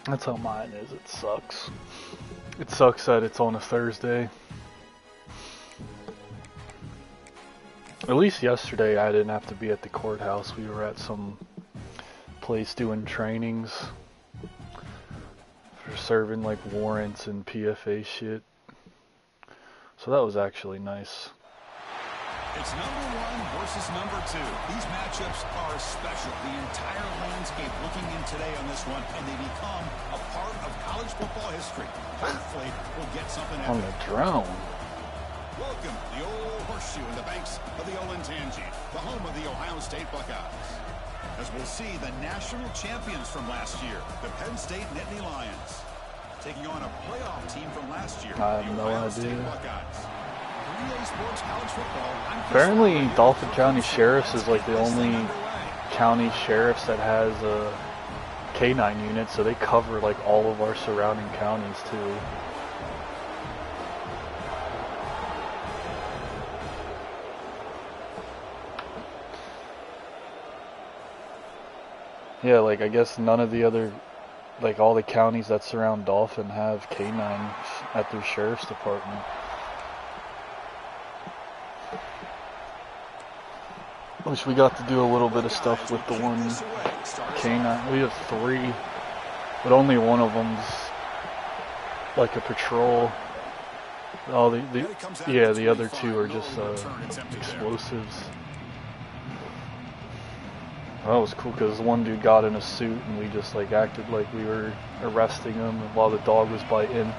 That's how mine is. It sucks. It sucks that it's on a Thursday. At least yesterday I didn't have to be at the courthouse. We were at some place doing trainings for serving like warrants and PFA shit. So that was actually nice. It's number one versus number two. These matchups are special. The entire landscape looking in today on this one, and they become a part of college football history. Hopefully, we'll get something out of it. On the drone. Welcome to the old horseshoe in the banks of the Olentangy, the home of the Ohio State Buckeyes. As we'll see the national champions from last year, the Penn State Nittany Lions, taking on a playoff team from last year, I have the no Ohio idea. State Buckeyes. Sports, college football, Apparently, Dauphin County Sheriffs is like the only county sheriffs that has a K-9 unit, so they cover like all of our surrounding counties too. Yeah, like I guess none of the other, like all the counties that surround Dauphin have K-9 at their sheriff's department. Wish we got to do a little bit of stuff with the one K-9. We have 3, but only one of them's like a patrol. All the other 2 are just explosives. That was cool because one dude got in a suit and we just like acted like we were arresting him while the dog was biting.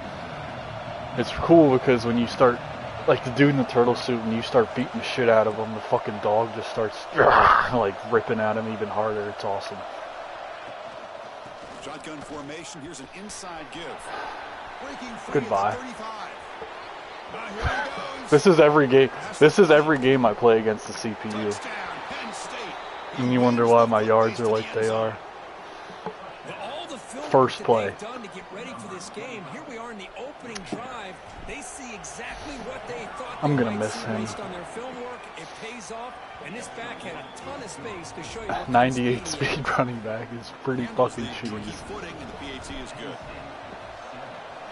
It's cool because when you start, like the dude in the turtle suit, and you start beating the shit out of him, the fucking dog just starts like ripping at him even harder. It's awesome. Shotgun formation. Here's an inside give. Breaking free. Goodbye. 35. Now here he goes. This is every game. This is every game I play against the CPU. Touchdown, Penn State. And you wonder why my yards are like they are. First play. Done to get ready for this game. Here we are in the opening drive. They see exactly what they thought. I'm gonna miss him. Based on their film work, it pays off, and this back had a ton of space to show you. 98 speed running back is pretty fucking cheese.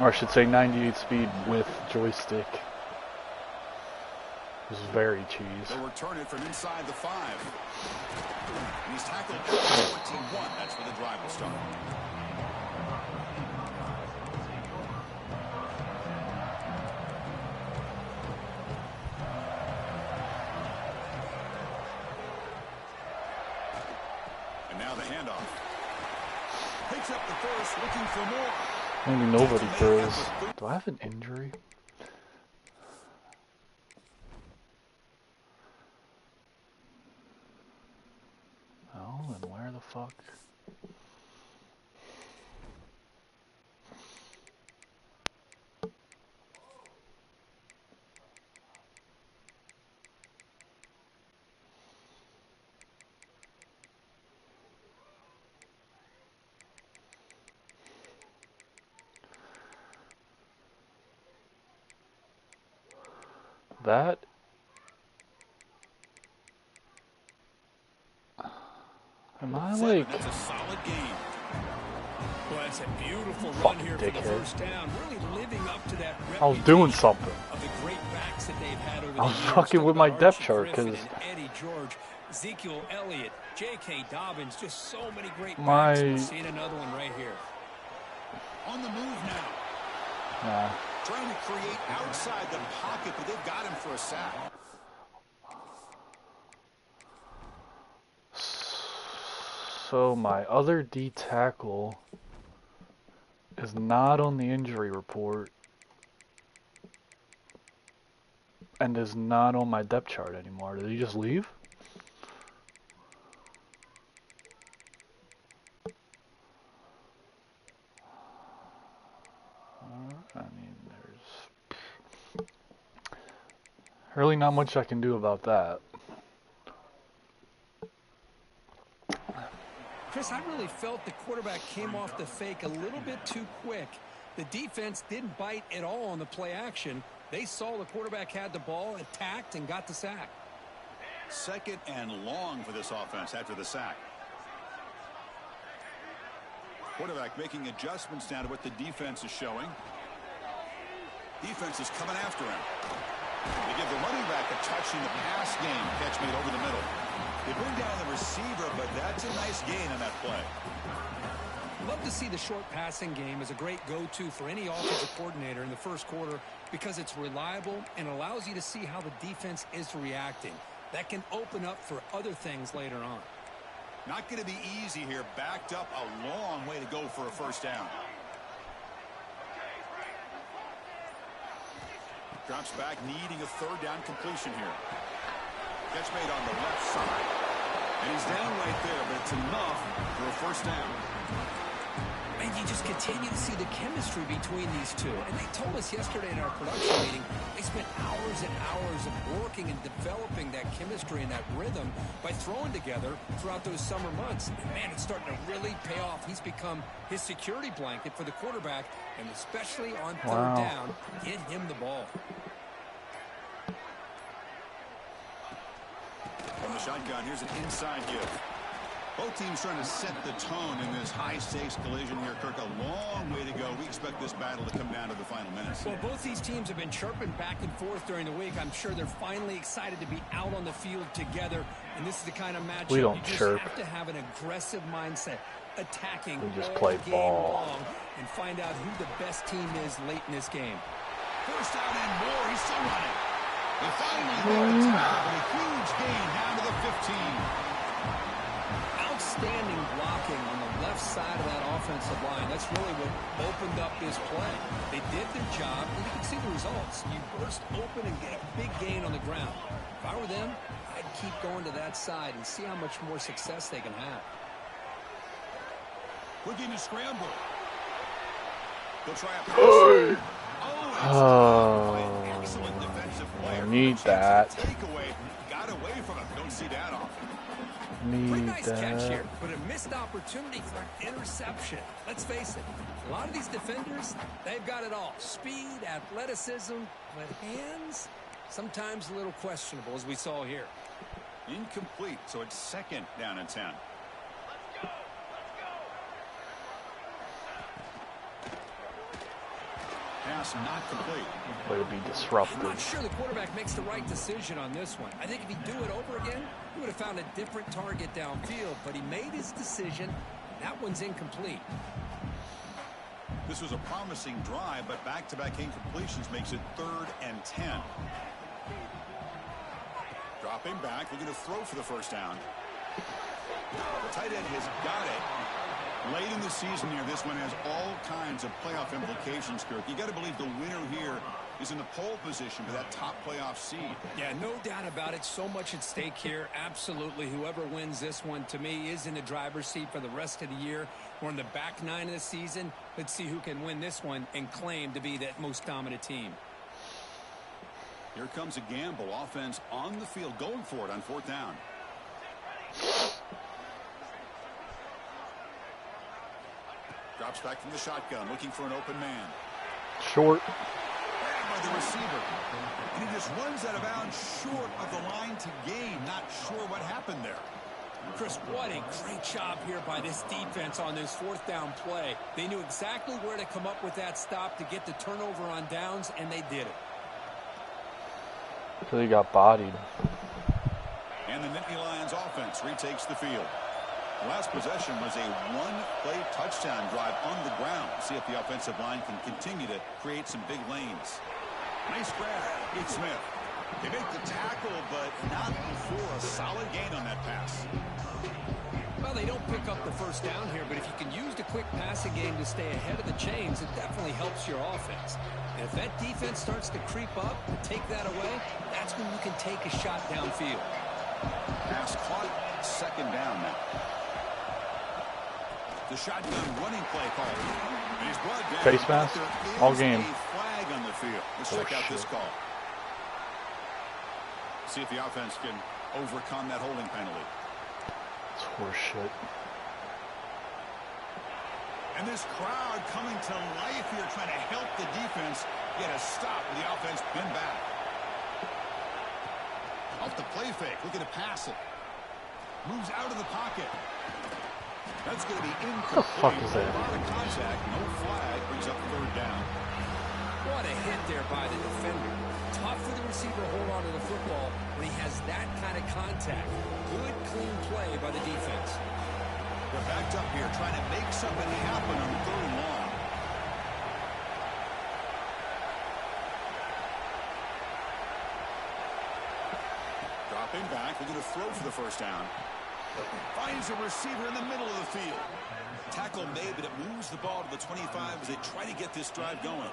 Or I should say 98 speed with joystick. This is very cheese. They'll return it from inside the 5. And he's tackled 21. That's where the drive will start. And now the handoff. Picks up the first, looking for more. Maybe nobody throws. Do I have an injury? Oh, and where the fuck? That? Am I like... That's a solid game. Well, that's a beautiful run Fucking here for the dickhead. first down. Really living up to that I was doing something. of the great backs that they've had over the I was years. fucking with my Archie depth chart Griffin because and Eddie George, Ezekiel Elliott, J.K. Dobbins, just so many great My- backs. We're seeing another one right here. On the move now. nah. Trying to create outside the pocket, but they've got him for a sack. So my other D tackle is not on the injury report and is not on my depth chart anymore. Did he just leave? I mean, there's really not much I can do about that. Chris, I really felt the quarterback came off the fake a little bit too quick. The defense didn't bite at all on the play action. They saw the quarterback had the ball, attacked, and got the sack. Second and long for this offense after the sack. Quarterback making adjustments now to what the defense is showing. Defense is coming after him. They give the running back a touch in the pass game. Catch made over the middle. They bring down the receiver, but that's a nice gain on that play. Love to see the short passing game as a great go-to for any offensive coordinator in the first quarter because it's reliable and allows you to see how the defense is reacting. That can open up for other things later on. Not going to be easy here. Backed up a long way to go for a first down. Drops back, needing a third down completion here. Catch made on the left side. And he's down right there, but it's enough for a first down. And you just continue to see the chemistry between these two. And they told us yesterday in our production meeting, they spent hours and hours of working and developing that chemistry and that rhythm by throwing together throughout those summer months. And man, it's starting to really pay off. He's become his security blanket for the quarterback, and especially on third down, get him the ball. From the shotgun, here's an inside give. Both teams trying to set the tone in this high-stakes collision here, Kirk. A long way to go. We expect this battle to come down to the final minutes. Well, both these teams have been chirping back and forth during the week. I'm sure they're finally excited to be out on the field together. And this is the kind of matchup we don't you just chirp. have to have an aggressive mindset, attacking We just all play game ball. long and find out who the best team is late in this game. First down and more. He's still running. They finally get the tackle, but a huge gain down to the 15. Outstanding blocking on the left side of that offensive line. That's really what opened up this play. They did their job, and you can see the results. You burst open and get a big gain on the ground. If I were them, I'd keep going to that side and see how much more success they can have. Looking to scramble. They'll try a pass. Excellent defensive play. I need that. Takeaway. Got away from him. Don't see that often. Pretty nice catch here, but a missed opportunity for an interception. Let's face it, a lot of these defenders, they've got it all. Speed, athleticism, but hands, sometimes a little questionable, as we saw here. Incomplete, so it's second down and 10. Pass not complete. Way to be I'm disruptive. not sure the quarterback makes the right decision on this one. I think if he'd do it over again, he would have found a different target downfield, but he made his decision. That one's incomplete. This was a promising drive, but back-to-back incompletions makes it 3rd and 10. Dropping back, looking to throw for the first down. The tight end has got it. Late in the season here, this one has all kinds of playoff implications, Kirk. You got to believe the winner here is in the pole position for that top playoff seed. Yeah, no doubt about it. So much at stake here. Absolutely. Whoever wins this one, to me, is in the driver's seat for the rest of the year. We're in the back 9 of the season. Let's see who can win this one and claim to be that most dominant team. Here comes a gamble. Offense on the field, going for it on 4th down. Drops back from the shotgun, looking for an open man. Short. Grabbed by the receiver. And he just runs out of bounds short of the line to gain. Not sure what happened there. Chris, what a great job here by this defense on this 4th down play. They knew exactly where to come up with that stop to get the turnover on downs, and they did it. So he got bodied. And the Nittany Lions offense retakes the field. The last possession was a one-play touchdown drive on the ground. See if the offensive line can continue to create some big lanes. Nice grab. Pete Smith. They make the tackle, but not before a solid gain on that pass. Well, they don't pick up the first down here, but if you can use the quick passing game to stay ahead of the chains, it definitely helps your offense. And if that defense starts to creep up and take that away, that's when you can take a shot downfield. Pass caught. 2nd down now. The shotgun running play call. And he's brought down. Face mask all game. A flag on the field. Let's check out this call. See if the offense can overcome that holding penalty. It's horseshit. And this crowd coming to life here, trying to help the defense get a stop. The offense pinned back. Off the play fake, looking to pass it. Moves out of the pocket. That's going to be incomplete. What the fuck is that? A lot of contact, no flag, brings up third down. What a hit there by the defender. Tough for the receiver to hold on to the football when he has that kind of contact. Good, clean play by the defense. They're backed up here trying to make something happen on third and long. Dropping back, they're going to throw for the first down. Finds a receiver in the middle of the field. Tackle made, but it moves the ball to the 25 as they try to get this drive going.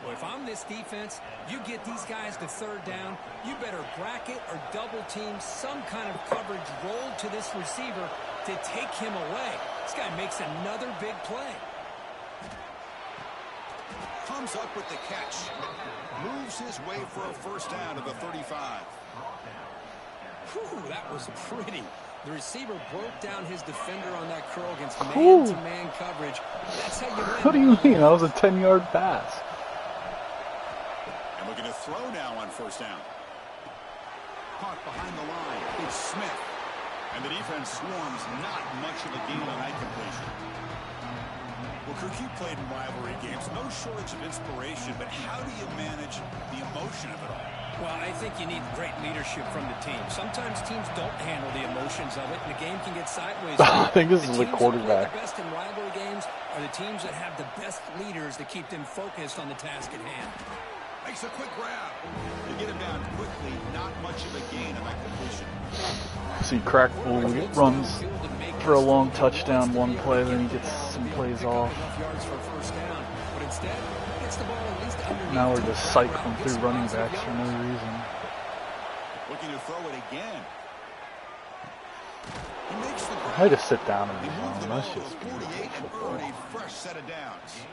Well, if I'm this defense, you get these guys to third down, you better bracket or double team some kind of coverage rolled to this receiver to take him away. This guy makes another big play. Comes up with the catch. Moves his way for a first down to the 35. Whew, that was pretty. The receiver broke down his defender on that curl against man-to-man coverage. That's how you win. What do you mean? That was a 10-yard pass. And we're going to throw now on first down. Caught behind the line. It's Smith. And the defense swarms, not much of a gain on that completion. Well, Kirk, you played in rivalry games. No shortage of inspiration, but how do you manage the emotion of it all? Well, I think you need great leadership from the team. Sometimes teams don't handle the emotions of it, and the game can get sideways. I think this is the quarterback. The best in rivalry games are the teams that have the best leaders that keep them focused on the task at hand. Makes a quick grab. They get him down quickly. Not much of a gain on that completion. See, Crackbull runs for a long touchdown one play, then he gets some plays off. Now we're just cycling through running backs for no reason. Looking to throw it again. I had to sit down and be on. That's just 48 and earn a fresh set of downs.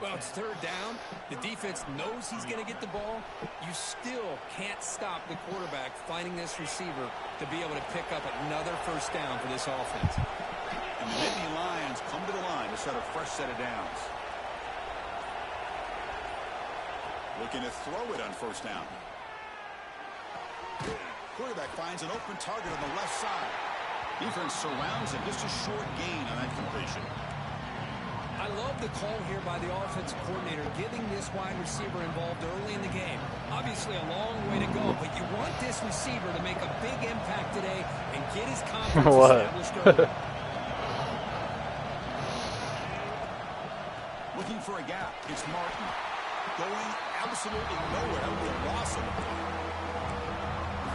Well, it's third down. The defense knows he's going to get the ball. You still can't stop the quarterback finding this receiver to be able to pick up another first down for this offense. And the Nittany Lions come to the line to set a fresh set of downs. Looking to throw it on first down. Quarterback finds an open target on the left side. Defense surrounds him. Just a short gain on that completion. I love the call here by the offensive coordinator, getting this wide receiver involved early in the game. Obviously a long way to go, but you want this receiver to make a big impact today and get his confidence established early. Looking for a gap. It's Martin. Going absolutely nowhere with a loss of the play.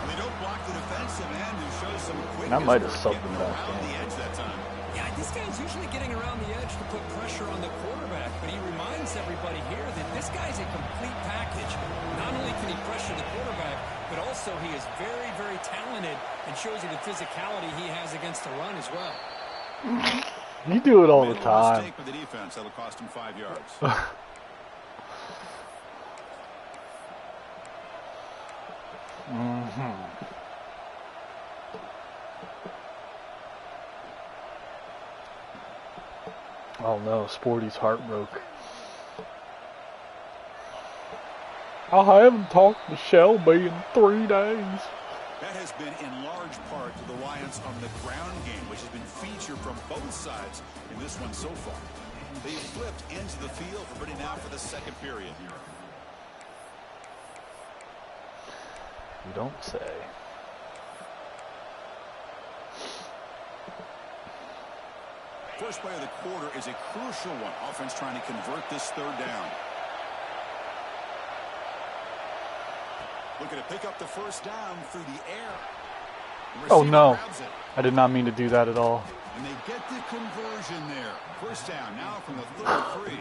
They don't block the defensive end who shows some quickness. That might have subbed him back around the edge that time. Yeah, this guy's usually getting around the edge to put pressure on the quarterback, but he reminds everybody here that this guy's a complete package. Not only can he pressure the quarterback, but also he is very, very talented and shows you the physicality he has against the run as well. You do it all the time. Mistake with the defense that'll cost him 5 yards. Oh no, Sporty's heart broke. I haven't talked to Shelby in 3 days. That has been in large part to the Lions on the ground game, which has been featured from both sides in this one so far. They flipped into the field, ready now for the second period. You don't say. First play of the quarter is a crucial one. Offense trying to convert this third down. Looking to pick up the first down through the air. Oh no, I did not mean to do that at all. And they get the conversion there. First down now from the 33.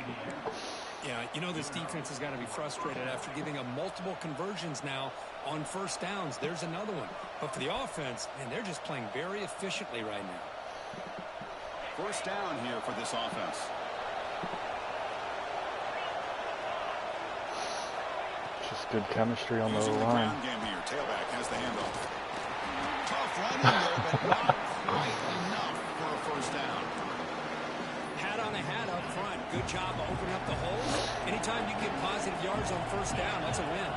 Yeah, you know this defense has got to be frustrated after giving up multiple conversions now on first downs. There's another one. But for the offense, man, they're just playing very efficiently right now. First down here for this offense. Just good chemistry on the line. Ground game here. Tailback has the handoff. Tough running there, but not quite enough for a first down. Hat on a hat up front. Good job of opening up the holes. Anytime you get positive yards on first down, that's a win.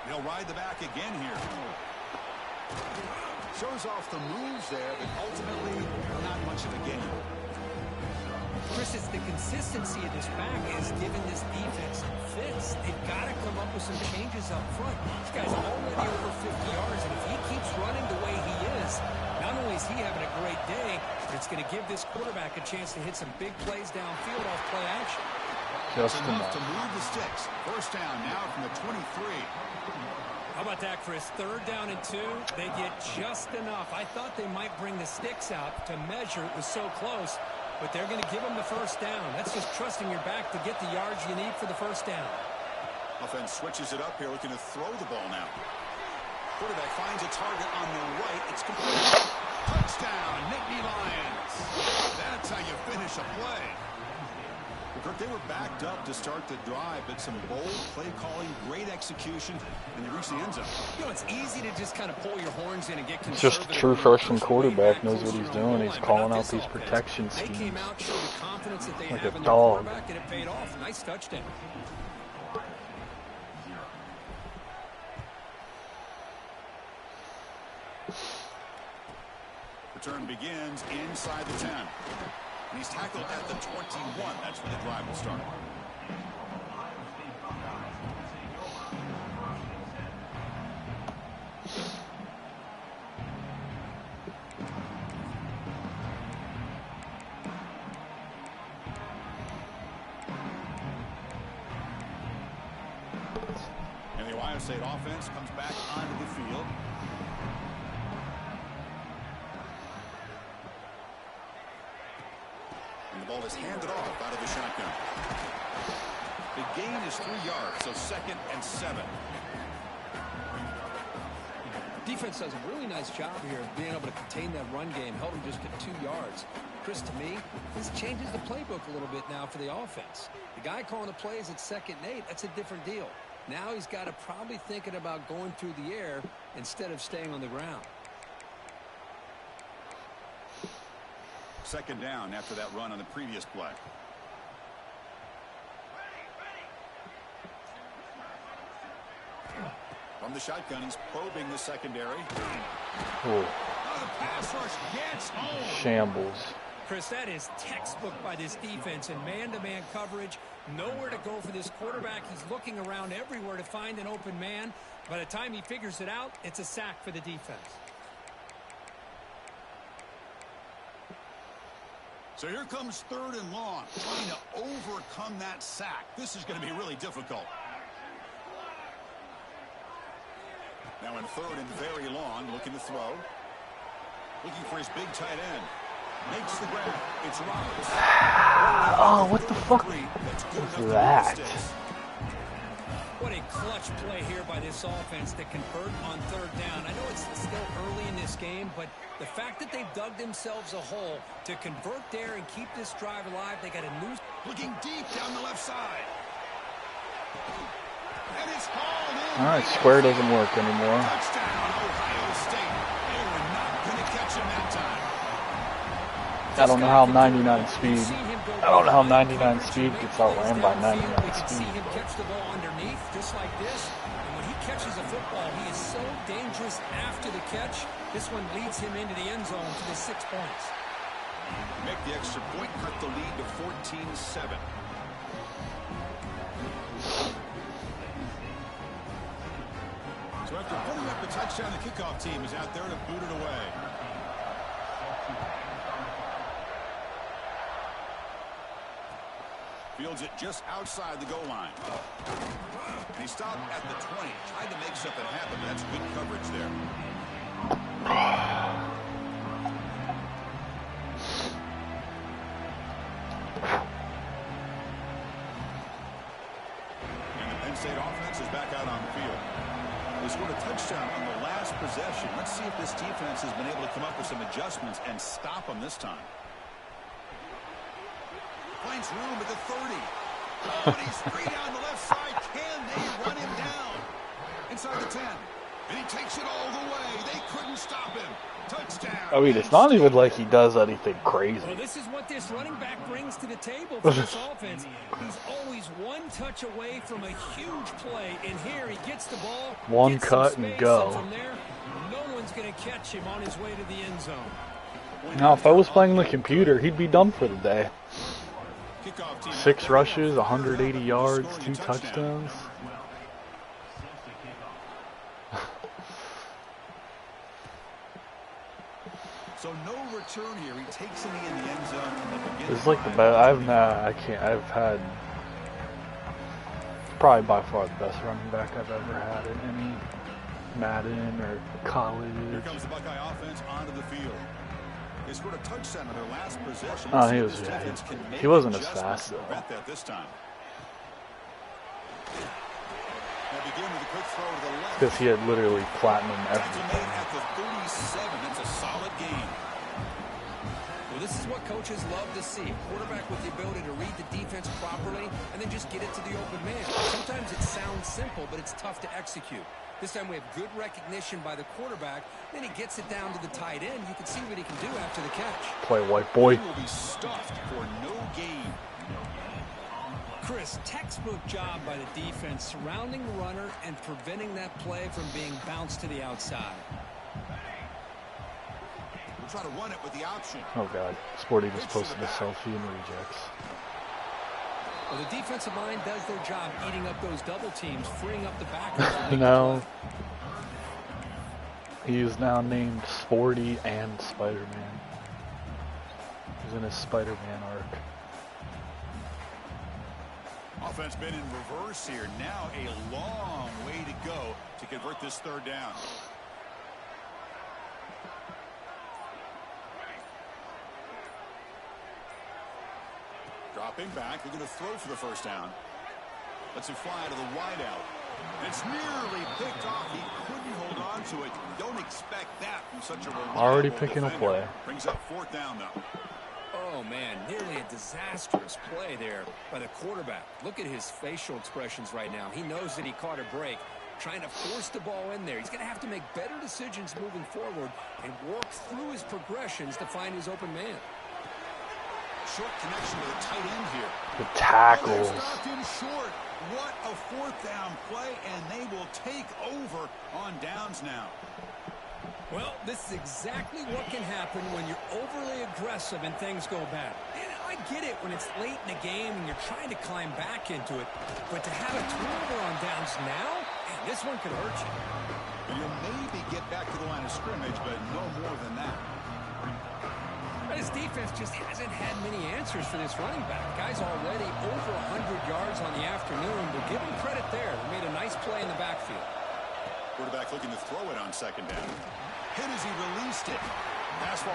They'll ride the back again here. Shows off the moves there, but ultimately not much of a gain. Chris, it's the consistency of this back is giving this defense some fits. They've got to come up with some changes up front. This guy's already over 50 yards, and if he keeps running the way he is, not only is he having a great day, but it's going to give this quarterback a chance to hit some big plays downfield off play action. Just enough to move the sticks. First down now from the 23. How about that, Chris? 3rd down and 2. They get just enough. I thought they might bring the sticks out to measure. It was so close, but they're going to give them the first down. That's just trusting your back to get the yards you need for the first down. Offense switches it up here, looking to throw the ball now. Quarterback finds a target on the right. It's complete. Touchdown, Nittany Lions. That's how you finish a play. Kirk, they were backed up to start the drive, but some bold play calling, great execution, and they reached the end zone. You know, it's easy to just kind of pull your horns in and get conservative. Just a true freshman quarterback knows what he's doing. He's calling out these protection schemes. They came out, showed the confidence that they like have a in dog. their quarterback, and it paid off. Nice touchdown. Return begins inside the 10. And he's tackled at the 21. That's where the drive will start. And the Ohio State offense comes back onto the field. And the ball is handed off out of the shotgun. The gain is 3 yards, so 2nd and 7. Defense does a really nice job here of being able to contain that run game, help them just get 2 yards. Chris, to me, this changes the playbook a little bit now for the offense. The guy calling the plays at 2nd and 8, that's a different deal. Now he's got to probably thinking about going through the air instead of staying on the ground. 2nd down after that run on the previous play. From the shotgun, he's probing the secondary. Oh. The pass rush gets home. Shambles. Chris, that is textbook by this defense in man-to-man coverage. Nowhere to go for this quarterback. He's looking around everywhere to find an open man. By the time he figures it out, it's a sack for the defense. So here comes 3rd and long, trying to overcome that sack. This is going to be really difficult. Now in 3rd and very long, looking to throw. Looking for his big tight end. Makes the grab. It's Roberts. Oh, what the fuck was that? What a clutch play here by this offense to convert on 3rd down. I know it's still early in this game, but the fact that they've dug themselves a hole to convert there and keep this drive alive, they got a new... Looking deep down the left side. And it's hauled in. All right, square doesn't work anymore. Touchdown, Ohio State. They were not going to catch him that time. I don't know how 99 speed. I don't know how 99 speed gets outran by 99 speed. See him catch the ball underneath, just like this. And when he catches a football, he is so dangerous after the catch. This one leads him into the end zone for the 6 points. Make the extra point, cut the lead to 14-7. So after putting up the touchdown, the kickoff team is out there to boot it away. Fields it just outside the goal line. And he stopped at the 20. Tried to make something happen, but that's good coverage there. And the Penn State offense is back out on the field. They scored a touchdown on the last possession. Let's see if this defense has been able to come up with some adjustments and stop them this time. Finds room at the 30. Oh, and he's free down the left side. Can they run him down? Inside the 10. And he takes it all the way. They couldn't stop him. Touchdown. I mean, it's not even like he does anything crazy. Well, this is what this running back brings to the table for this offense. He's always one touch away from a huge play. And here he gets the ball. One cut and go. And from there, no one's going to catch him on his way to the end zone. Now, if I was playing the computer, he'd be done for the day. 6 rushes, 180 yards, 2 touchdowns. So no return here. He takes him in the end zone from the beginning. It's like the best. I've had probably by far the best running back I've ever had in any Madden or college. Here comes the Buckeye offense onto the field. They scored a touchdown on their last possession. Oh, he wasn't as fast though. That this time. They'll begin with a quick throw to the left. Because he had literally platinum everything. At the 37, that's a solid game. Well, this is what coaches love to see. A quarterback with the ability to read the defense properly and then just get it to the open man. Sometimes it sounds simple, but it's tough to execute. This time we have good recognition by the quarterback. Then he gets it down to the tight end. You can see what he can do after the catch. Play white boy. He will be stuffed for no gain. Chris, textbook job by the defense surrounding the runner and preventing that play from being bounced to the outside. We'll try to run it with the option. Oh God, Sporty just posted a selfie and rejects. Well, the defensive line does their job eating up those double teams, freeing up the backers. No. He is now named Sporty and Spider-Man. He's in his Spider-Man arc. Offense been in reverse here. Now a long way to go to convert this third down. Dropping back, looking to throw for the first down. Lets it fly to the wideout. It's nearly picked off. He couldn't hold on to it. Don't expect that from such a reliable Already picking defender. a play. Brings up fourth down, though. Oh, man, nearly a disastrous play there by the quarterback. Look at his facial expressions right now. He knows that he caught a break, trying to force the ball in there. He's going to have to make better decisions moving forward and work through his progressions to find his open man. Short connection to the tight end here. The tackles. Oh, stopped him short. What a fourth down play, and they will take over on downs now. Well, this is exactly what can happen when you're overly aggressive and things go bad. And I get it when it's late in the game and you're trying to climb back into it. But to have a turnover on downs now, man, this one could hurt you. You'll maybe get back to the line of scrimmage, but no more than that. His defense just hasn't had many answers for this running back. Guy's already over 100 yards on the afternoon, but give him credit there. He made a nice play in the backfield. Quarterback looking to throw it on second down. Hit as he released it. Just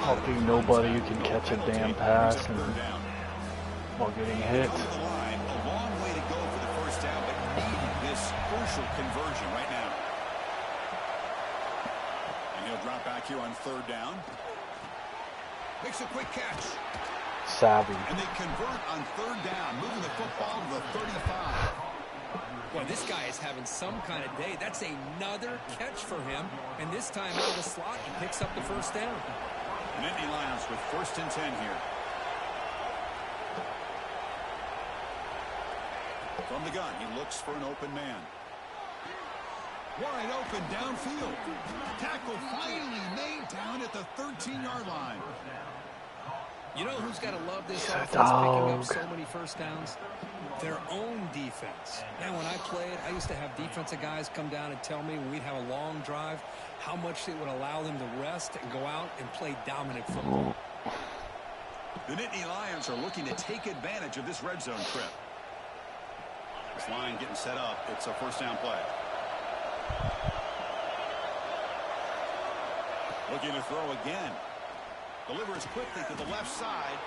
fucking nobody who can catch a damn pass and while getting hit. A long way to go for the first down, but needing this crucial conversion right now. And he'll drop back here on third down. Makes a quick catch. Savvy. And they convert on third down, moving the football to the 35. Well, this guy is having some kind of day. That's another catch for him. And this time out of the slot, he picks up the first down. Nittany Lions with 1st and 10 here. From the gun, he looks for an open man. Wide open downfield. Tackle finally made down at the 13-yard line. You know who's got to love this offense picking up so many first downs? Their own defense. Man, when I played, I used to have defensive guys come down and tell me when we'd have a long drive how much it would allow them to rest and go out and play dominant football. The Nittany Lions are looking to take advantage of this red zone trip. This line getting set up. It's a first down play. Looking to throw again. Delivers quickly to the left side.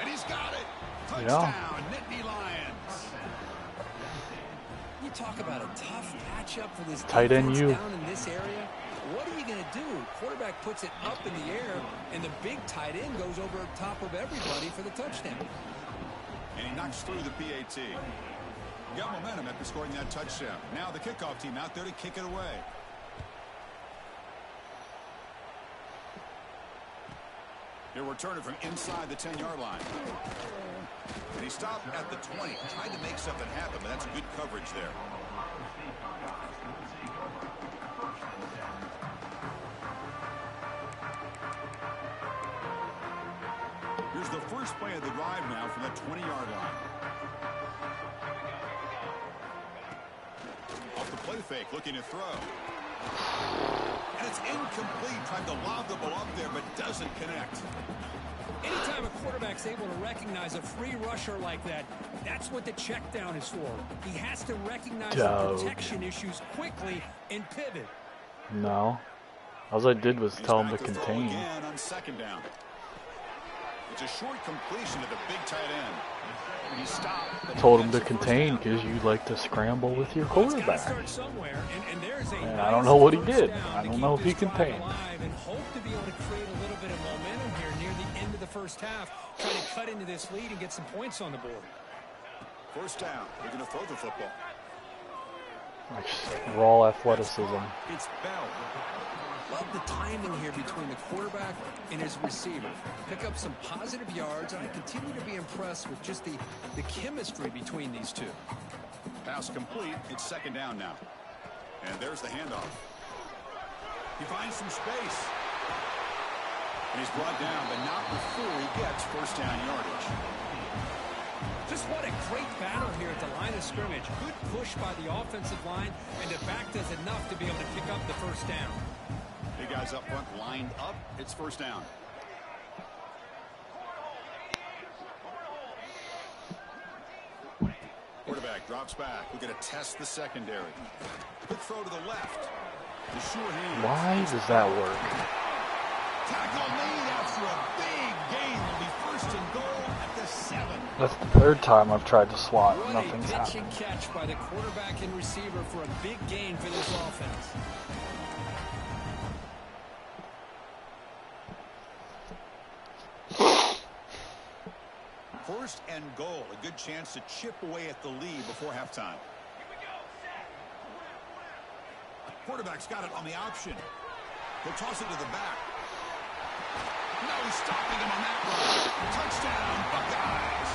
And he's got it. Touchdown, Nittany Lions. You talk about a tough matchup for this tight end down in this area. What are you going to do? Quarterback puts it up in the air, and the big tight end goes over top of everybody for the touchdown. And he knocks through the PAT. Got momentum after scoring that touchdown. Now the kickoff team out there to kick it away. He'll return it from inside the 10-yard line. And he stopped at the 20. Tried to make something happen, but that's good coverage there. Here's the first play of the drive now from the 20-yard line. Off the play fake, looking to throw. And it's incomplete. Tried to lob the ball up there, but doesn't connect. Anytime a quarterback's able to recognize a free rusher like that, that's what the check down is for. He has to recognize the protection issues quickly and pivot. No. All I did was tell him to Throw contain. again on second down. It's a short completion to the big tight end. He stopped. Told him to contain because you like to scramble with your quarterback. Start somewhere, And I don't know what he did. I don't know if he contained. And hope to be able to create a little bit of momentum here near the end of the first half, trying to cut into this lead and get some points on the board. First down. They're going to throw the football. Like raw athleticism. It's Bell. Love the timing here between the quarterback and his receiver. Pick up some positive yards, and I continue to be impressed with just the chemistry between these two. Pass complete. It's second down now. And there's the handoff. He finds some space. And he's brought down, but not before he gets first down yardage. Just what a great battle here at the line of scrimmage. Good push by the offensive line, and the back does enough to be able to pick up the first down. Big guys up front lined up. It's first down. Quarterback drops back. We're going to test the secondary. Quick throw to the left. The sure hand. Why does that work? Tackle made after a big gain. Will be first and goal at the 7. That's the third time I've tried to swat. What Nothing's a pitch happened. and catch by the quarterback and receiver for a big gain for this offense. First and goal. A good chance to chip away at the lead before halftime. Quarterback's got it on the option. He'll toss it to the back. No, he's stopping him on that run. Touchdown, Buckeyes.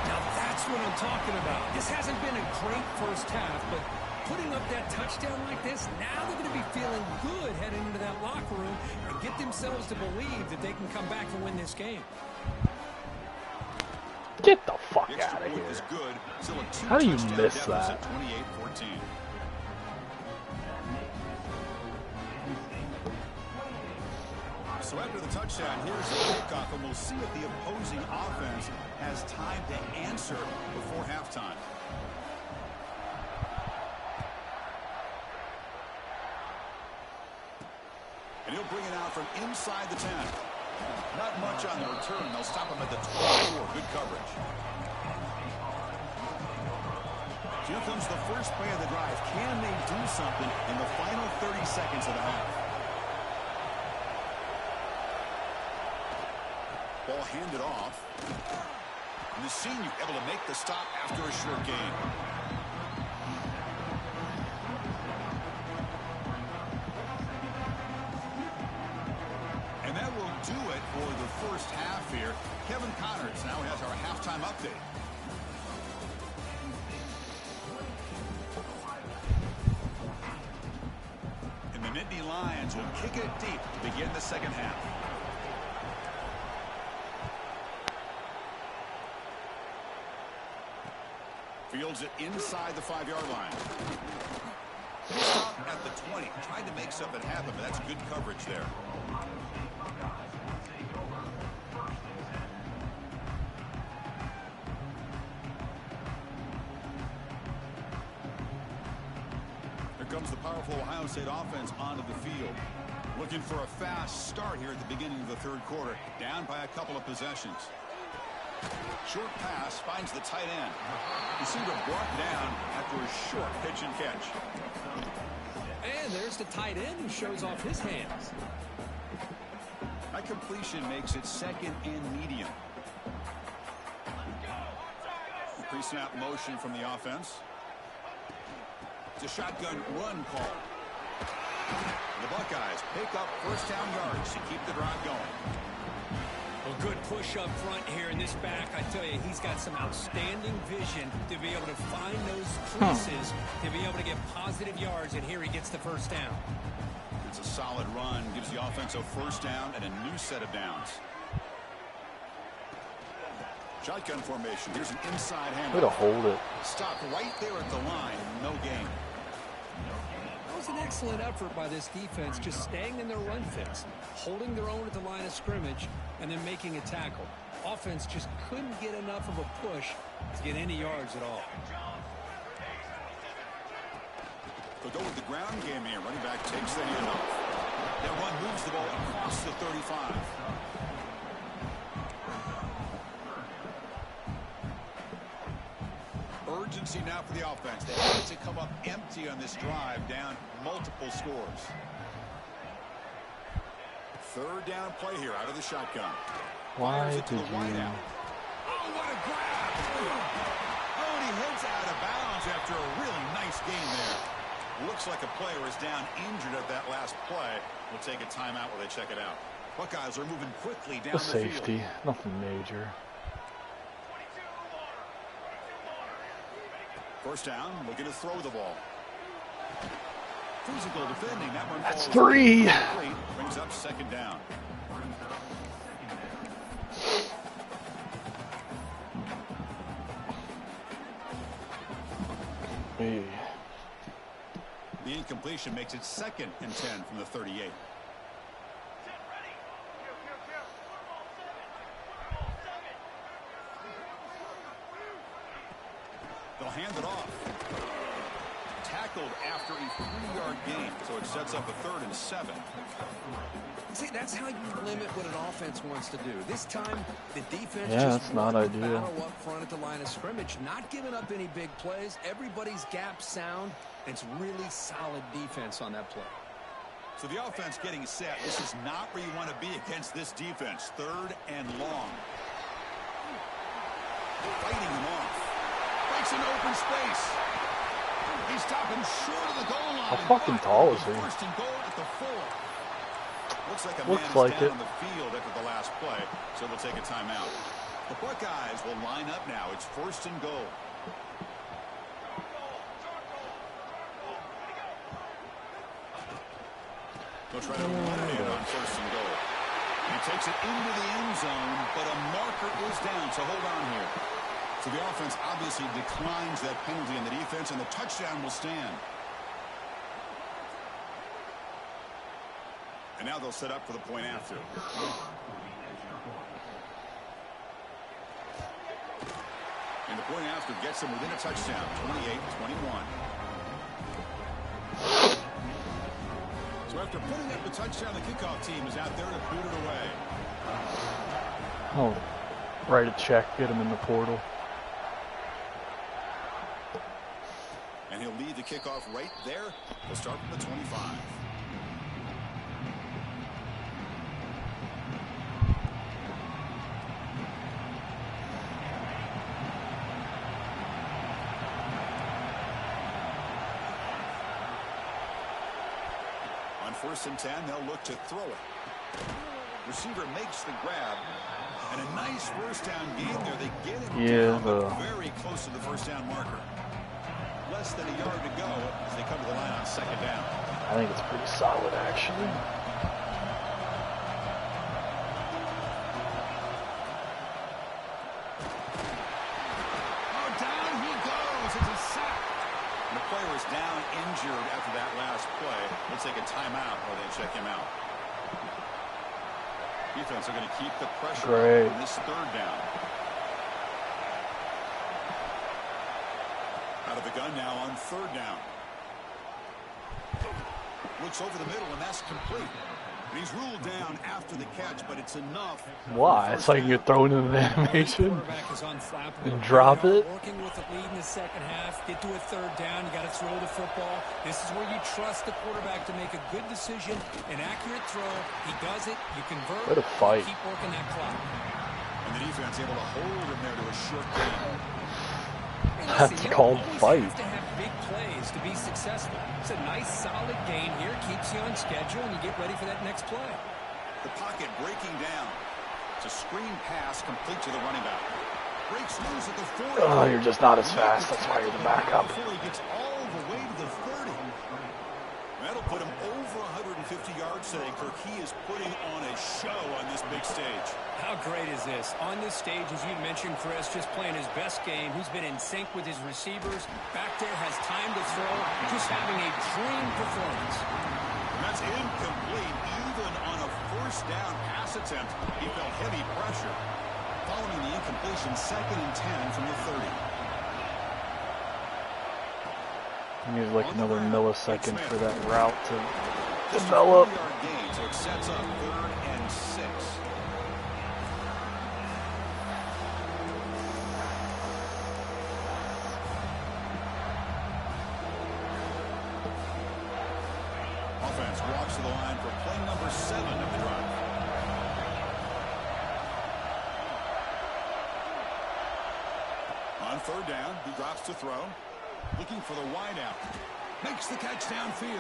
Now that's what I'm talking about. This hasn't been a great first half, but putting up that touchdown like this, now they're going to be feeling good heading into that locker room and get themselves to believe that they can come back and win this game. Get the fuck The extra out of point here. is good. Still a How do you two-touchdown miss deficit, that? 28-14. So after the touchdown, here's the kickoff, and we'll see if the opposing offense has time to answer before halftime. And he'll bring it out from inside the 10. Not much on the return. They'll stop him at the 24. Good coverage. Here comes the first play of the drive. Can they do something in the final 30 seconds of the half? Ball handed off. And the senior able to make the stop after a short gain. And that will do it for the first half here. Kevin Connors now has our halftime update. And the Nittany Lions will kick it deep to begin the second half. Fields it inside the 5-yard line. Stop at the 20. Tried to make something happen, but that's good coverage there. Here comes the powerful Ohio State offense onto the field. Looking for a fast start here at the beginning of the third quarter. Down by a couple of possessions. Short pass finds the tight end. He seemed to brought down after a short pitch and catch. And there's the tight end who shows off his hands. That completion makes it second and medium. Pre-snap motion from the offense. It's a shotgun run call. The Buckeyes pick up first down yards to keep the drive going. A good push up front here in this back. I tell you, he's got some outstanding vision to be able to find those creases, to be able to get positive yards, and here he gets the first down. It's a solid run, gives the offense a first down and a new set of downs. Shotgun formation. Here's an inside hand. Way to hold it. Stop right there at the line. No gain. That was an excellent effort by this defense, just staying in their run fix, holding their own at the line of scrimmage, and then making a tackle. Offense just couldn't get enough of a push to get any yards at all. They'll go with the ground game here. Running back takes the handoff. That run moves the ball across the 35. Urgency now for the offense. They have to come up empty on this drive, down multiple scores. Third down play here out of the shotgun. Why did you? Oh, what a grab! Oh, and he heads out of bounds after a really nice gain there. Looks like a player is down injured at that last play. We'll take a timeout while they check it out. Buckeyes are moving quickly down the safety, field. nothing major. First down, looking to throw the ball. Physical defending. That one That's falls 3. complete. Brings up second down. Hey. The incompletion makes it 2nd and 10 from the 38. They'll hand it off. Tackled after a 3-yard gain, so it sets up a 3rd and 7. See, that's how you limit what an offense wants to do. This time, the defense that's just not won the ideal. battle up front at the line of scrimmage, not giving up any big plays. Everybody's gap sound. It's really solid defense on that play. So the offense getting set. This is not where you want to be against this defense. 3rd and long. Fighting him off. Breaks an open space. He's stopping short of the goal line. How fucking tall is he? First and goal at the 4. Looks like a Looks man like is down it. on the field after the last play, so we'll take a timeout. The Buckeyes will line up now. It's 1st and goal. They'll try to run it in on 1st and goal. He takes it into the end zone, but a marker is down, so hold on here. So the offense obviously declines that penalty in the defense, and the touchdown will stand. And now they'll set up for the point after. And the point after gets them within a touchdown, 28-21. So after putting up the touchdown, the kickoff team is out there to boot it away. Oh, write a check, get him in the portal. And he'll lead the kickoff right there. He'll start from the 25. On 1st and 10, they'll look to throw it. Receiver makes the grab. And a nice first down gain there. They get it down, very close to the first down marker. Less than a yard to go as they come to the line on 2nd down. I think it's pretty solid, actually. Oh, down he goes. It's a sack. And the player is down injured after that last play. We'll take a timeout while they check him out. Defense are going to keep the pressure on this 3rd down. Out of the gun now on 3rd down. Looks over the middle, and that's complete. And he's ruled down after the catch, but it's enough. Why? It's like you're throwing in an animation Quarterback is unflappable. and drop it. Working with the lead in the 2nd half, get to a 3rd down, you got to throw the football. This is where you trust the quarterback to make a good decision, an accurate throw. He does it, you convert, What a fight. keep working that clock. And the defense able to hold him there to a short gain. That's called fight. You have to have big plays to be successful. It's a nice, solid gain here. Keeps you on schedule, and you get ready for that next play. The pocket breaking down. It's a screen pass complete to the running back. Breaks loose at the 40. Oh, you're just not as fast. That's why you're the backup. Before he gets all the way to the 30. That'll put him over 150 50 yards today, Kirk. He is putting on a show on this big stage. How great is this? On this stage, as you mentioned, Chris, just playing his best game. He's been in sync with his receivers. Back there, has time to throw. Just having a dream performance. And that's incomplete. Even on a first down pass attempt, he felt heavy pressure. Following the incompletion, 2nd and 10 from the 30. You need like another millisecond for that route to develop. Gain, so it sets up 3rd and 6. Offense walks to the line for play number 7 of the drive. On 3rd down, he drops to throw. Looking for the wideout. Makes the catch downfield.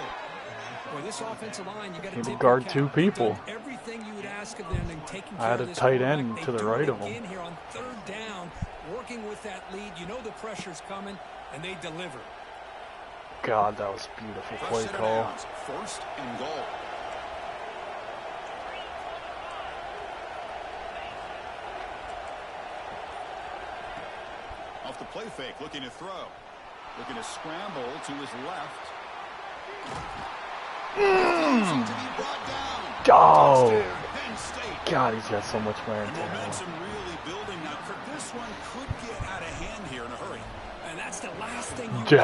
Boy, this offensive line, you got to guard 2 people. Everything you would ask of them and taking I had a tight end to the right of him. Here on 3rd down, working with that lead, you know the pressure's coming, and they deliver. God, that was a beautiful play call. 1st and goal. Off the play fake, looking to throw. Looking to scramble to his left. Oh! God, he's got so much wear and tear. Momentum really building now. This one could get out of hand here in a hurry. And that's the last thing you want in a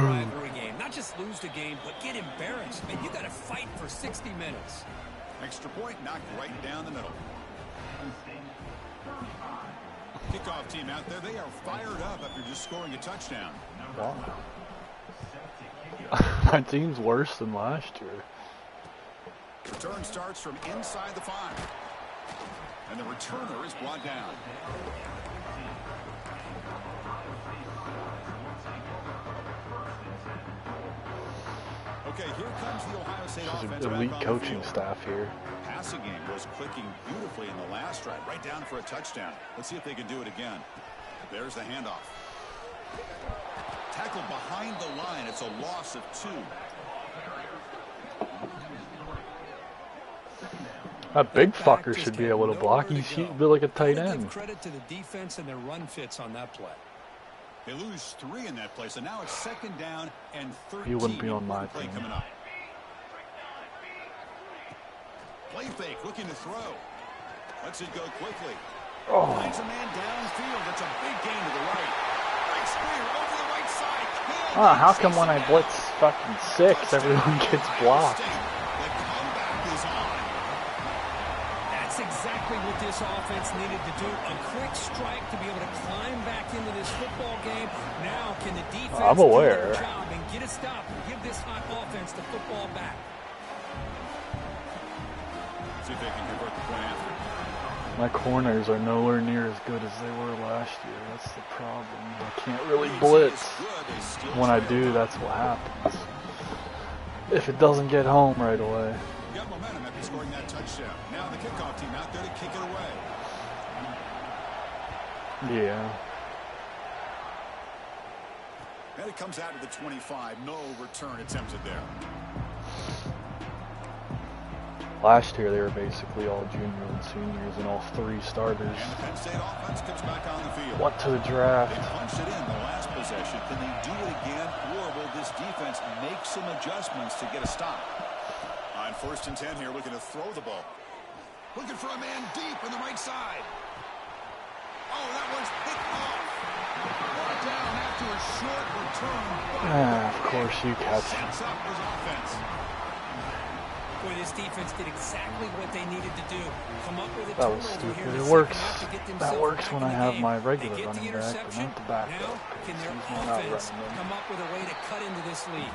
rivalry game. Not just lose the game, but get embarrassed. And you got to fight for 60 minutes. Extra point knocked right down the middle. Kickoff team out there, they are fired up after just scoring a touchdown. Wow. My team's worse than last year. Return starts from inside the 5. And the returner is brought down. Okay, here comes the Ohio State offense. Elite coaching staff here. Passing game was clicking beautifully in the last drive, right down for a touchdown. Let's see if they can do it again. There's the handoff. Tackled behind the line. It's a loss of 2. That big fucker should be able to block. He's like a tight end. Credit to the defense and their run fits on that play. They lose 3 in that play, so now it's 2nd down and 13. He wouldn't be on my team. Coming up. Play fake, looking to throw. Lets it go quickly. Oh. Finds a man downfield. It's a big gain to the right. Right spear over the right side. Ah, how come when I blitz fucking 6, everyone gets blocked? The comeback is on. That's exactly what this offense needed to do. A quick strike to be able to climb back into this football game. Now can the defense I'm aware. do their job and get a stop and give this hot offense the football back? See if they can convert the point after. My corners are nowhere near as good as they were last year. That's the problem. I can't really blitz. When I do, that's what happens. If it doesn't get home right away. You got momentum after scoring that touchdown. Now the kickoff team out there to kick it away. Yeah. And it comes out of the 25. No return attempted there. Last year they were basically all juniors and seniors and all 3 starters. And the Penn State offense comes back on the field. What to the draft? They punched it in the last possession. Can they do it again? Or will this defense make some adjustments to get a stop? On 1st and 10 here, looking to throw the ball. Looking for a man deep on the right side. Oh, that one's picked off. Brought down after a short return. Of course you catch it. Sets up his offense. Boy, this defense did exactly what they needed to do. Come up with a That was turnover here stupid. in It the works. second half to get That themselves works back when in I the have game. my They regular get the running back, but interception. not the backup. Now, can their He's not offense running them. come up with a way to cut into this lead?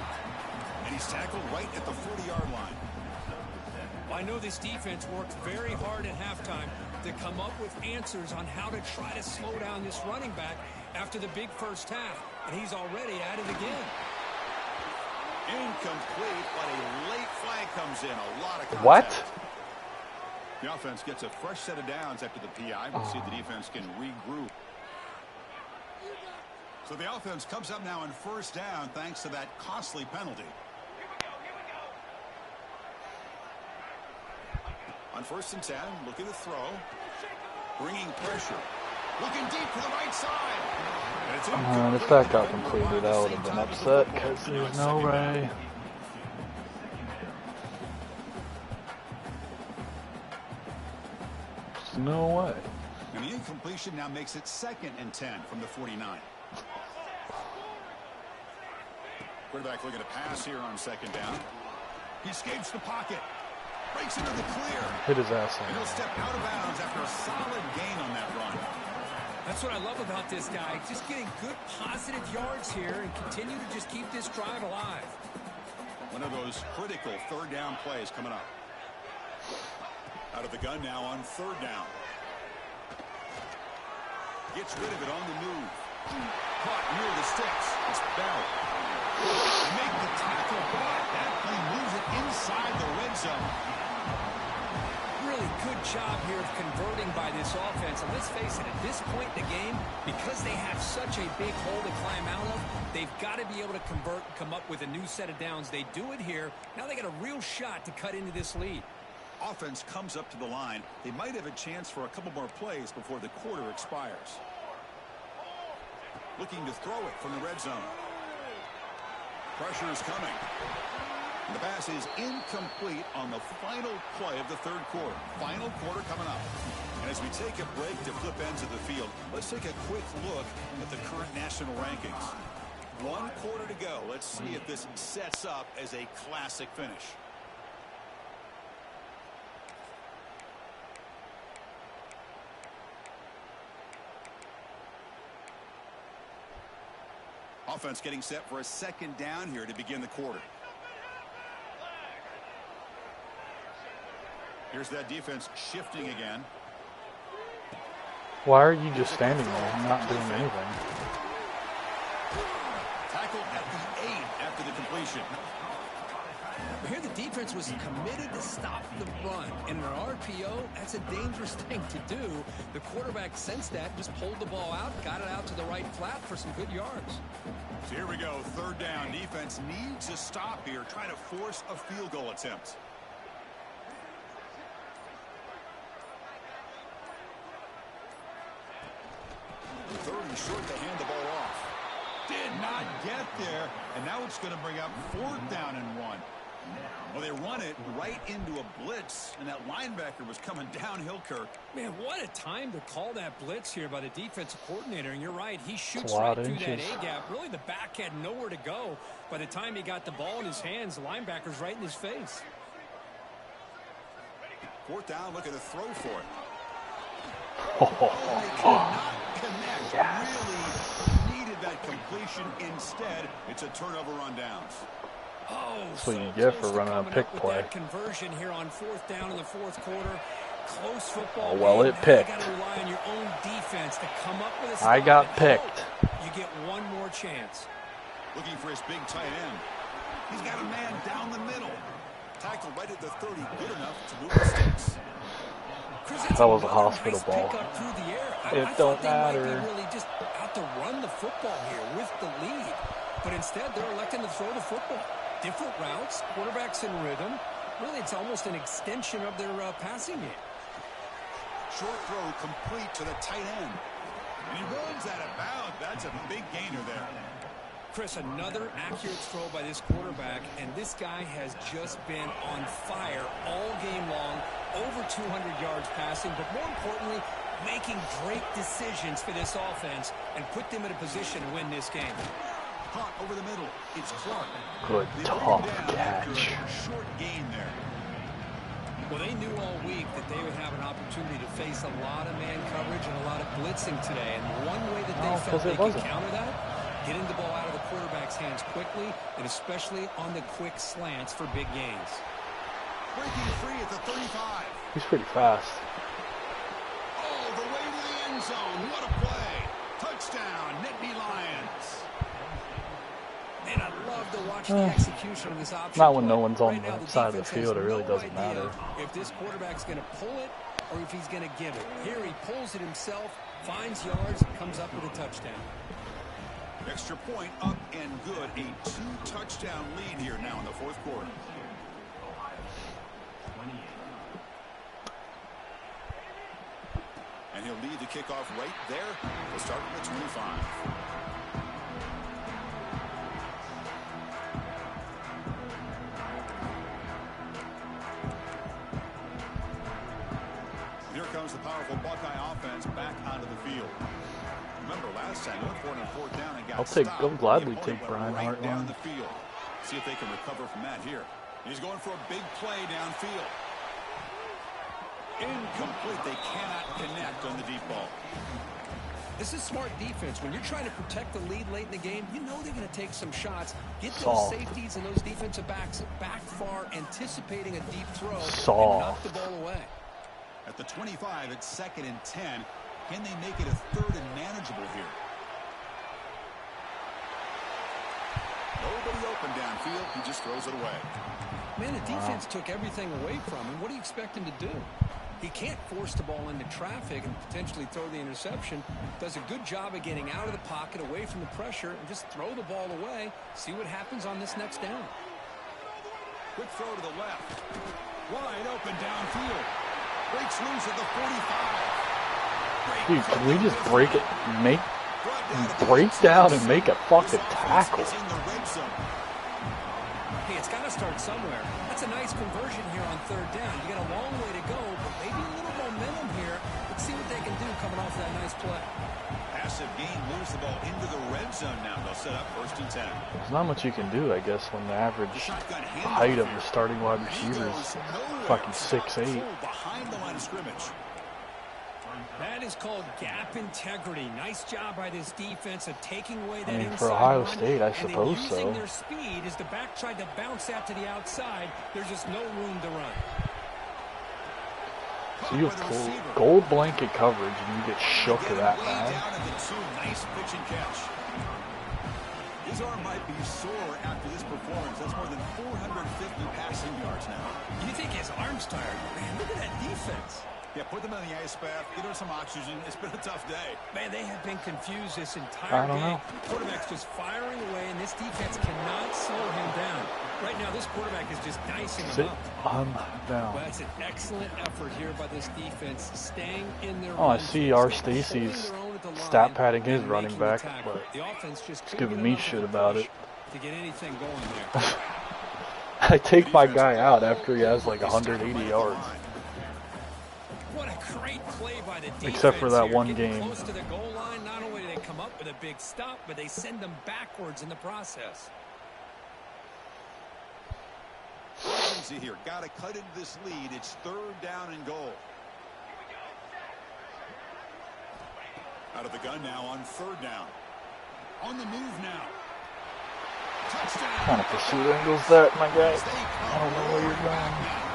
And he's tackled right at the 40-yard line. Well, I know this defense worked very hard at halftime to come up with answers on how to try to slow down this running back after the big first half, and he's already at it again. Incomplete, but a late flag comes in. A lot of contact. What? The offense gets a fresh set of downs after the PI. We'll see if the defense can regroup. So the offense comes up now on 1st down thanks to that costly penalty. On 1st and 10, looking to throw. Bringing pressure. Looking deep to the right side. And it's if that got completed, I would have been upset because there's no way. There's no way. And the incompletion now makes it 2nd and 10 from the 49. Quarterback looking to pass here on 2nd down. He escapes the pocket. Breaks into the clear. Hit his ass. And he'll step out of bounds after a solid gain on that run. That's what I love about this guy. Just getting good positive yards here and continue to just keep this drive alive. One of those critical 3rd down plays coming up. Out of the gun now on 3rd down. Gets rid of it on the move. Caught near the sticks. It's Bell. They make the tackle, but that play moves it inside the red zone. Really good job here of converting by this offense. And let's face it, at this point in the game, because they have such a big hole to climb out of, they've got to be able to convert and come up with a new set of downs. They do it here. Now they got a real shot to cut into this lead. Offense comes up to the line. They might have a chance for a couple more plays before the quarter expires. Looking to throw it from the red zone. Pressure is coming. And the pass is incomplete on the final play of the 3rd quarter. Final quarter coming up. And as we take a break to flip ends of the field, let's take a quick look at the current national rankings. 1 quarter to go. Let's see if this sets up as a classic finish. Offense getting set for a 2nd down here to begin the quarter. Here's that defense shifting again. Why are you just standing there not doing anything? Tackled at the 8 after the completion. Here the defense was committed to stop the run. In an RPO, that's a dangerous thing to do. The quarterback sensed that, just pulled the ball out, got it out to the right flat for some good yards. So here we go, 3rd down. Defense needs a stop here, trying to force a field goal attempt. Third and short to hand the ball off. Did not get there, and now it's going to bring up 4th down and 1. Well, they run it right into a blitz, and that linebacker was coming downhill, Kirk. Man, what a time to call that blitz here by the defensive coordinator. And you're right, he shoots right through that A-gap. Really, the back had nowhere to go. By the time he got the ball in his hands, the linebacker's right in his face. 4th down, looking to throw for it. Oh, they cannot connect. Yes. Really needed that completion. Instead, it's a turnover on downs. Oh, so you get for running a pick play. Conversion here on 4th down in the 4th quarter. Close football. Oh, well, it picked. You got to rely on your own defense to come up with a stop. I got picked. You get one more chance. Looking for his big tight end. He's got a man down the middle. Tackled right at the 30. Good enough to move the sticks. Chris, that was a hospital ball. It don't matter. They might be really just out to run the football here with the lead. But instead, they're electing to throw the football. Different routes, quarterbacks in rhythm. Really, it's almost an extension of their passing game. Short throw complete to the tight end. And he runs out of bounds. That's a big gainer there. Chris, another accurate throw by this quarterback, and this guy has just been on fire all game long. Over 200 yards passing, but more importantly, making great decisions for this offense and put them in a position to win this game. Caught over the middle. It's Clark. Good tough catch. Short gain there. Well, they knew all week that they would have an opportunity to face a lot of man coverage and a lot of blitzing today. And one way that they felt they could counter that, getting the ball out of the quarterback's hands quickly, and especially on the quick slants for big gains. Breaking free at the 35. He's pretty fast. Oh, the way to the end zone. What a play. Touchdown, Nittany Lions. Man, I love to watch the execution of this option. Not when no one's on the side of the field. It really doesn't matter. If this quarterback's going to pull it or if he's going to give it. Here he pulls it himself, finds yards, comes up with a touchdown. Extra point up and good. A 2-touchdown lead here now in the 4th quarter. And he'll lead the kickoff right there. We'll start at the 25. Here comes the powerful Buckeye offense back onto the field. Remember last time, went for it on fourth down and got stopped. I'll gladly take Brian right down Hartline. the field. See if they can recover from that here. He's going for a big play downfield. Incomplete. They cannot connect on the deep ball. This is smart defense. When you're trying to protect the lead late in the game, you know they're going to take some shots. Get those safeties and those defensive backs back far, anticipating a deep throw, and knock the ball away. At the 25, it's 2nd and 10. Can they make it a 3rd and manageable here? Nobody open downfield. He just throws it away. Man, the defense took everything away from him. What do you expect him to do? He can't force the ball into traffic and potentially throw the interception. Does a good job of getting out of the pocket, away from the pressure, and just throw the ball away. See what happens on this next down. Quick throw to the left. Wide open downfield. Breaks loose at the 45. Dude, can we just break down and make a fucking tackle? Hey, it's got to start somewhere. That's a nice conversion here on 3rd down. You got a long way to go, but maybe a little momentum here. Let's see what they can do coming off that nice play. Passive gain moves the ball into the red zone now. They'll set up 1st and 10. There's not much you can do, I guess, when the average height of the starting wide receiver is fucking 6'8". Behind the line of scrimmage. That is called gap integrity. Nice job by this defense of taking away that inside for Ohio run, State, I suppose and so. using their speed as the back tried to bounce out to the outside. There's just no room to run. So you have gold blanket coverage and you get shook to that bad. Nice pitch and catch. His arm might be sore after this performance. That's more than 450 passing yards now. You think his arm's tired? Man, look at that defense. Yeah, put them on the ice bath, get her some oxygen. It's been a tough day. Man, they have been confused this entire game. Quarterback's just firing away, and this defense cannot slow him down. Right now, this quarterback is just dicing him up. Down. Well, that's an excellent effort here by this defense, staying in their I see R. Stacy's stat padding his running back, but he's giving me shit about it. To get anything going there. I take my guy out after he has like 180 yards. What a great play by the defense. Except for that one game. Close to the goal line, not only do they come up with a big stop, but they send them backwards in the process. See here, got to cut into this lead. It's 3rd down and goal. Out of the gun now on 3rd down. On the move now. Touchdown. What kind of pursuit angle's that, my guy? I don't know where you're going.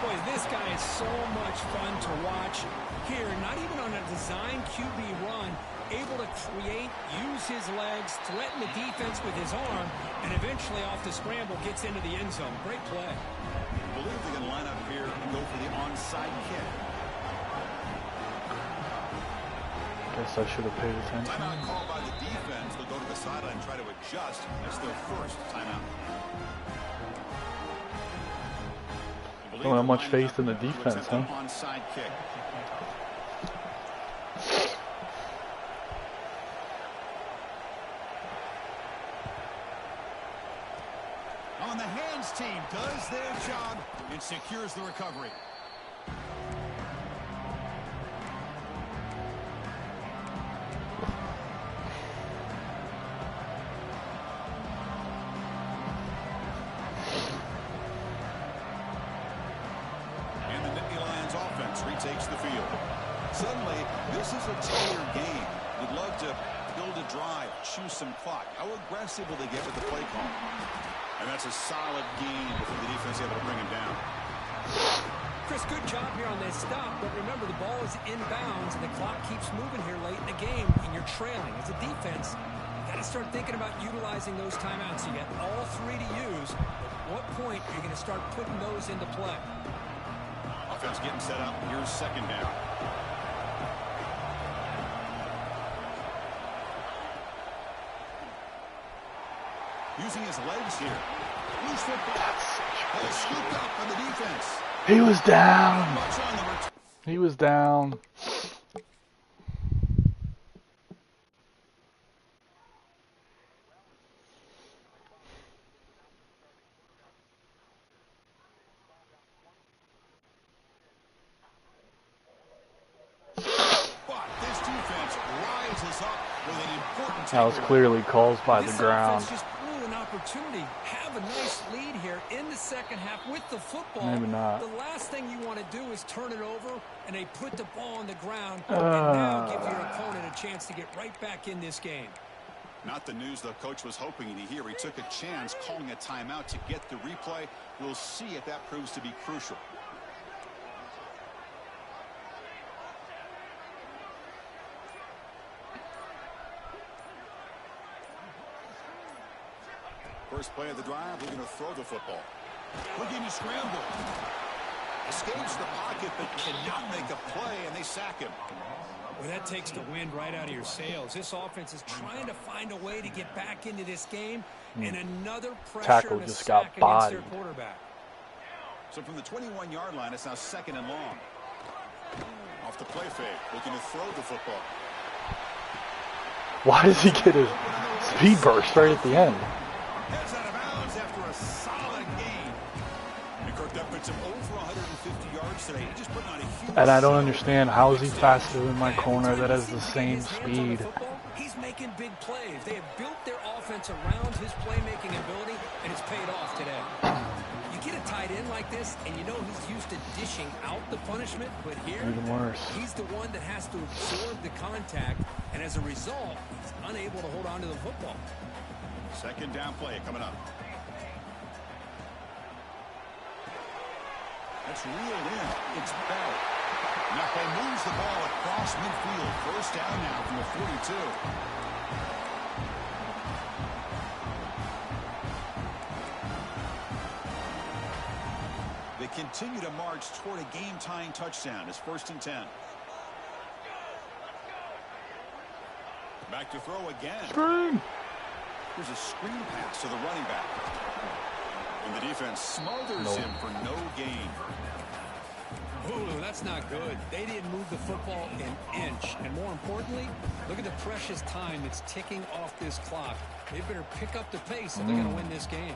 Boy, this guy is so much fun to watch. Here, not even on a design QB run, able to create, use his legs, threaten the defense with his arm, and eventually off the scramble gets into the end zone. Great play. I believe they can line up here and go for the onside kick. Guess I should have paid attention. Timeout called by the defense. They'll go to the sideline and try to adjust. That's their 1st timeout. Don't have much faith in the defense, huh? Onside kick. On the hands team does their job and secures the recovery. Retakes the field. Suddenly, this is a tighter game. Would love to build a drive, choose some clock. How aggressive will they get with the play call? And that's a solid gain before the defense able to bring him down. Chris, good job here on this stop, but remember the ball is inbounds and the clock keeps moving here late in the game and you're trailing. As a defense, you got to start thinking about utilizing those timeouts. You got all 3 to use. At what point are you going to start putting those into play? Offense getting set up. Here's 2nd down. Using his legs here. Loose football. Scooped up on the defense. He was down. He was down. follows us up with an important That was takeaway. clearly caused by the ground. This offense just blew an opportunity. Have a nice lead here in the second half with the football. Maybe not. The last thing you want to do is turn it over, and they put the ball on the ground, and now give your opponent a chance to get right back in this game. Not the news the coach was hoping to hear. He took a chance calling a timeout to get the replay. We'll see if that proves to be crucial. First play of the drive, we're going to throw the football. Looking to scramble. Escapes the pocket, but cannot make a play, and they sack him. Well, that takes the wind right out of your sails. This offense is trying to find a way to get back into this game, and another pressure Tackle and a just sack got against their bodied. quarterback. So from the 21-yard line, it's now 2nd and long. Off the play fake, looking to throw the football. Why does he get his speed burst right at the end? Heads out of bounds after a solid gain. And Kirk, that puts him over 150 yards today. He just put on a huge And I don't show. understand, how is he faster than my Every corner time that he has the seems to get same his hands on the speed? football, he's making big plays. They have built their offense around his playmaking ability, and it's paid off today. You get a tight end like this, and you know he's used to dishing out the punishment, but here, Even worse. he's the one that has to absorb the contact, and as a result, he's unable to hold on to the football. 2nd down play coming up. That's reeled in. It's Bell. Napa moves the ball across midfield. 1st down now from the 42. They continue to march toward a game-tying touchdown. It's 1st and 10. Back to throw again. Scream! There's a screen pass to the running back. And the defense smothers him for no gain. Ooh, that's not good. They didn't move the football an inch. And more importantly, look at the precious time that's ticking off this clock. They better pick up the pace if they're going to win this game.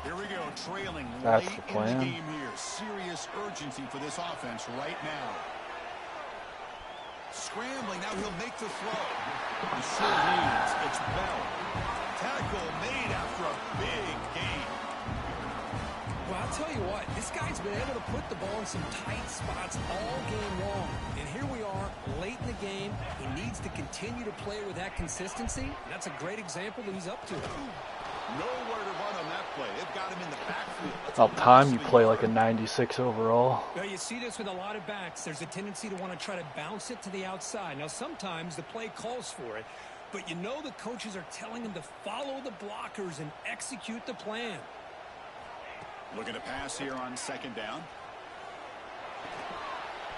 Here we go, trailing That's late the in plan. the game here. Serious urgency for this offense right now. Scrambling, now he'll make the throw. The sure leads, it's Bell. Tackle made after a big gain. Well, I'll tell you what, this guy's been able to put the ball in some tight spots all game long. And here we are, late in the game. He needs to continue to play with that consistency. And that's a great example that he's up to. Nowhere to run on that play. They've got him in the backfield. That's About a time you nicely play like a guarded. 96 overall. Well, you see this with a lot of backs. There's a tendency to want to try to bounce it to the outside. Now, sometimes the play calls for it, but you know the coaches are telling them to follow the blockers and execute the plan. Looking to pass here on 2nd down.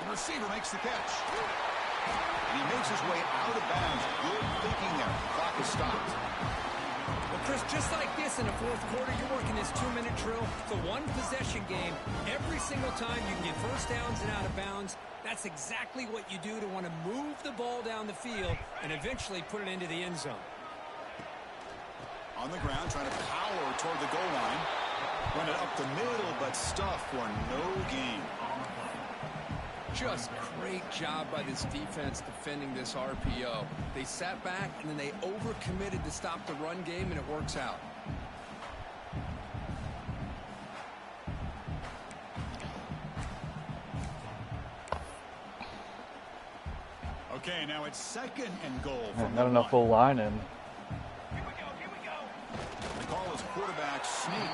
The receiver makes the catch. And he makes his way out of bounds. Good thinking there. The clock is stopped. Well, Chris, just like this in the 4th quarter, you're working this 2-minute drill. It's a one-possession game. Every single time you can get first downs and out of bounds, that's exactly what you do to want to move the ball down the field and eventually put it into the end zone. On the ground, trying to power toward the goal line. Run it up the middle, but stuff for no gain. Just great job by this defense defending this RPO. They sat back, and then they overcommitted to stop the run game, and it works out. Okay, now it's 2nd and goal. Yeah, From not the enough line. O-line in. The call is quarterback sneak.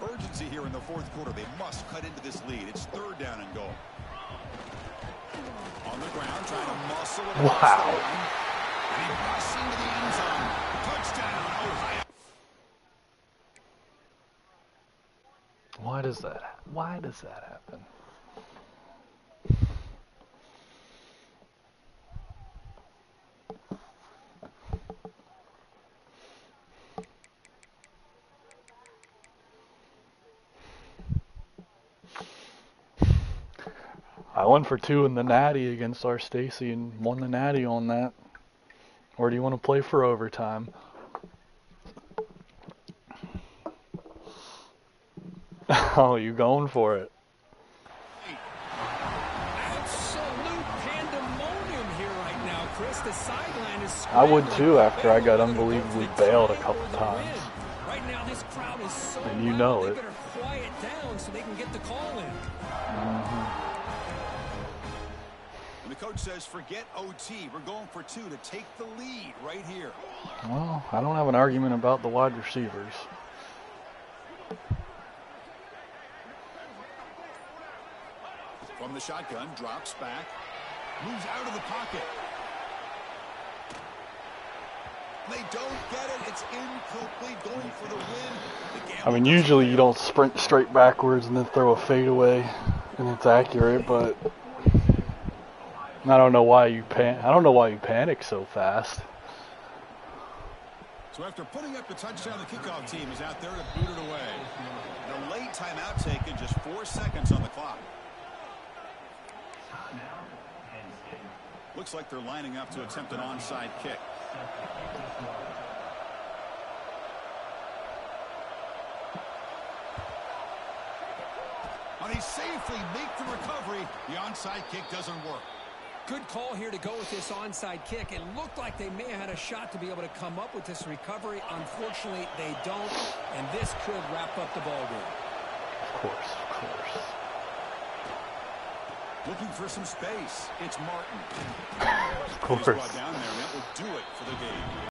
Urgency here in the 4th quarter. They must cut into this lead. It's 3rd down and goal. On the ground, trying to muscle it across Wow. the line. And he busts into the end zone. Touchdown, Ohio. Why does that happen? I went for 2 in the Natty against our Stacy and won the Natty on that. Or do you want to play for overtime? Oh, you going for it? Absolute pandemonium here right now, Chris. The sideline is I would scrambling. too after I got Whether to go unbelievably for the bailed a tie couple or the times. win. Right now, this crowd is so And you loud, know they it. better quiet down so they can get the call in. And the coach says, forget OT. We're going for 2 to take the lead right here. Well, I don't have an argument about the wide receivers. From the shotgun, drops back, moves out of the pocket. They don't get it. It's incomplete, going for the win. I mean, usually you don't sprint straight backwards and then throw a fadeaway and it's accurate, but I don't know why you panic so fast. So after putting up the touchdown, the kickoff team is out there to boot it away. The late timeout taken, just 4 seconds on the clock. Looks like they're lining up to attempt an onside kick. And he safely makes the recovery. The onside kick doesn't work. Good call here to go with this onside kick. It looked like they may have had a shot to be able to come up with this recovery. Unfortunately, they don't, and this could wrap up the ball game. Of course, of course. Looking for some space. It's Martin. Of course. He's brought down there, and that will do it for the game.